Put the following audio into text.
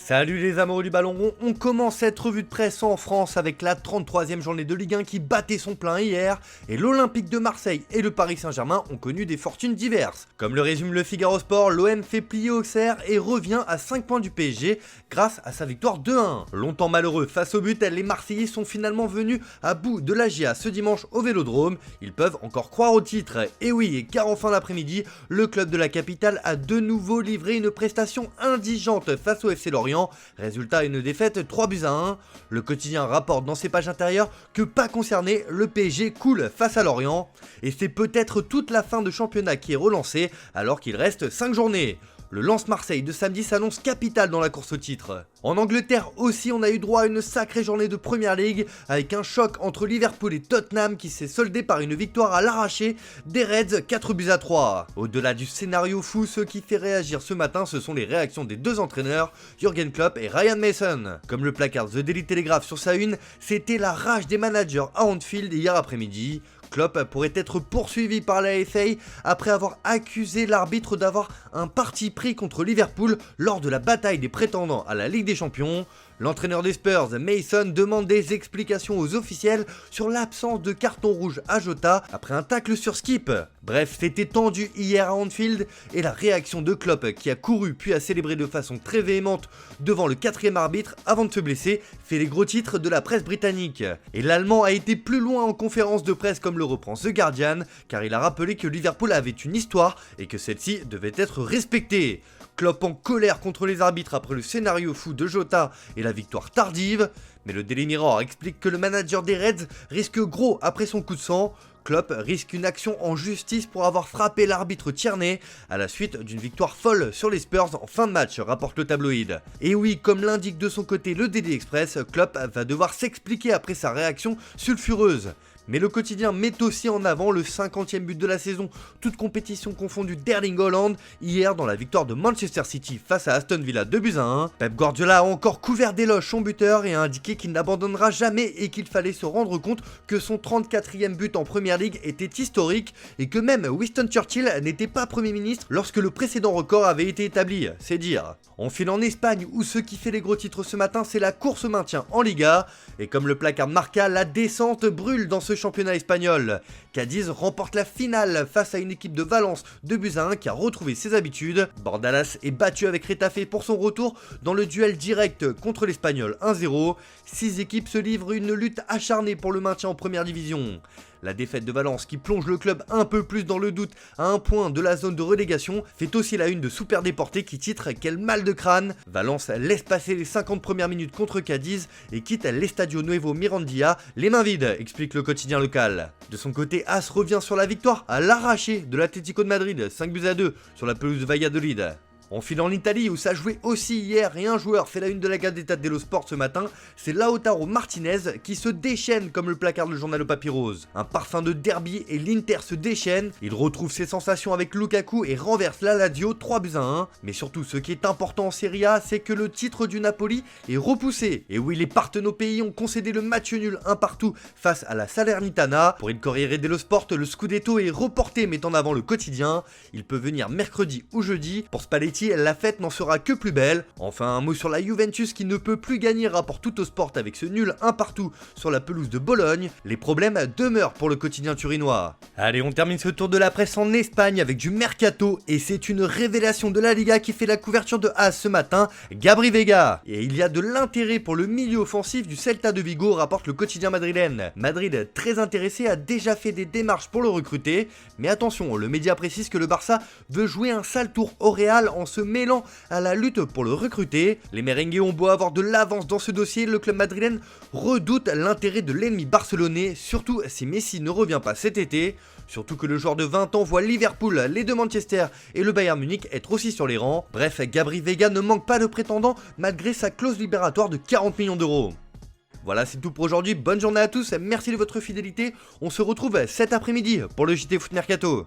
Salut les amoureux du ballon rond, on commence cette revue de presse en France avec la 33e journée de Ligue 1 qui battait son plein hier, et l'Olympique de Marseille et le Paris Saint-Germain ont connu des fortunes diverses. Comme le résume le Figaro Sport, l'OM fait plier Auxerre et revient à 5 points du PSG grâce à sa victoire 2-1. Longtemps malheureux face au but, les Marseillais sont finalement venus à bout de la GIA ce dimanche au Vélodrome. Ils peuvent encore croire au titre. Et oui, car en fin d'après-midi, le club de la capitale a de nouveau livré une prestation indigente face au FC Lorient. Résultat, une défaite 3-1. Le quotidien rapporte dans ses pages intérieures que pas concerné, le PSG coule face à Lorient. Et c'est peut-être toute la fin de championnat qui est relancée alors qu'il reste 5 journées. Le Lens Marseille de samedi s'annonce capital dans la course au titre. En Angleterre aussi, on a eu droit à une sacrée journée de Premier League avec un choc entre Liverpool et Tottenham qui s'est soldé par une victoire à l'arraché des Reds 4-3. Au-delà du scénario fou, ce qui fait réagir ce matin, ce sont les réactions des deux entraîneurs, Jürgen Klopp et Ryan Mason. Comme le placard The Daily Telegraph sur sa une, c'était la rage des managers à Anfield hier après-midi. Klopp pourrait être poursuivi par la FA après avoir accusé l'arbitre d'avoir un parti pris contre Liverpool lors de la bataille des prétendants à la Ligue des Champions. L'entraîneur des Spurs, Mason, demande des explications aux officiels sur l'absence de carton rouge à Jota après un tacle sur Skip. Bref, c'était tendu hier à Anfield et la réaction de Klopp, qui a couru puis a célébré de façon très véhémente devant le 4e arbitre avant de se blesser, fait les gros titres de la presse britannique. Et l'Allemand a été plus loin en conférence de presse comme le reprend The Guardian, car il a rappelé que Liverpool avait une histoire et que celle-ci devait être respectée. Klopp en colère contre les arbitres après le scénario fou de Jota et la victoire tardive, mais le Daily Mirror explique que le manager des Reds risque gros après son coup de sang. Klopp risque une action en justice pour avoir frappé l'arbitre Tierney à la suite d'une victoire folle sur les Spurs en fin de match, rapporte le tabloïd. Et oui, comme l'indique de son côté le Daily Express, Klopp va devoir s'expliquer après sa réaction sulfureuse. Mais le quotidien met aussi en avant le 50e but de la saison, toute compétition confondue d'Erling Haaland, hier dans la victoire de Manchester City face à Aston Villa 2-1. Pep Guardiola a encore couvert d'éloges son buteur et a indiqué qu'il n'abandonnera jamais et qu'il fallait se rendre compte que son 34e but en Premier League était historique et que même Winston Churchill n'était pas Premier ministre lorsque le précédent record avait été établi, c'est dire. On file en Espagne où ce qui fait les gros titres ce matin, c'est la course au maintien en Liga. Et comme le placard marqua, la descente brûle dans ce championnat espagnol. Cadiz remporte la finale face à une équipe de Valence 2-1 qui a retrouvé ses habitudes. Bordalas est battu avec Retafe pour son retour dans le duel direct contre l'Espagnol 1-0. 6 équipes se livrent une lutte acharnée pour le maintien en première division. La défaite de Valence qui plonge le club un peu plus dans le doute à un point de la zone de relégation fait aussi la une de Super Déporté qui titre « Quel mal de crâne ». Valence laisse passer les 50 premières minutes contre Cadiz et quitte l'Estadio Nuevo Mirandilla les mains vides, explique le quotidien local. De son côté, As revient sur la victoire à l'arraché de l'Atlético de Madrid 5-2 sur la pelouse de Valladolid. On file en Italie où ça jouait aussi hier et un joueur fait la une de la Gazzetta dello Sport ce matin, c'est Lautaro Martinez qui se déchaîne comme le placard de journal au Papyrose. Un parfum de derby et l'Inter se déchaîne, il retrouve ses sensations avec Lukaku et renverse la Lazio 3-1. Mais surtout ce qui est important en Serie A, c'est que le titre du Napoli est repoussé. Et oui, les partenaires pays ont concédé le match nul 1-1 face à la Salernitana. Pour il Corriere dello Sport, le Scudetto est reporté mettant en avant le quotidien. Il peut venir mercredi ou jeudi. Pour Spalletti, la fête n'en sera que plus belle. Enfin, un mot sur la Juventus qui ne peut plus gagner, rapporte Tutto Sport avec ce nul 1-1 sur la pelouse de Bologne. Les problèmes demeurent pour le quotidien turinois. Allez, on termine ce tour de la presse en Espagne avec du mercato et c'est une révélation de la Liga qui fait la couverture de AS ce matin, Gabri Veiga. Et il y a de l'intérêt pour le milieu offensif du Celta de Vigo, rapporte le quotidien madrilène. Madrid, très intéressé, a déjà fait des démarches pour le recruter, mais attention, le média précise que le Barça veut jouer un sale tour au Real en se mêlant à la lutte pour le recruter. Les merengues ont beau avoir de l'avance dans ce dossier, le club madrilène redoute l'intérêt de l'ennemi barcelonais, surtout si Messi ne revient pas cet été. Surtout que le joueur de 20 ans voit Liverpool, les deux Manchester et le Bayern Munich être aussi sur les rangs. Bref, Gabri Veiga ne manque pas de prétendants malgré sa clause libératoire de 40 millions d'euros. Voilà, c'est tout pour aujourd'hui, bonne journée à tous, merci de votre fidélité, on se retrouve cet après-midi pour le JT Foot Mercato.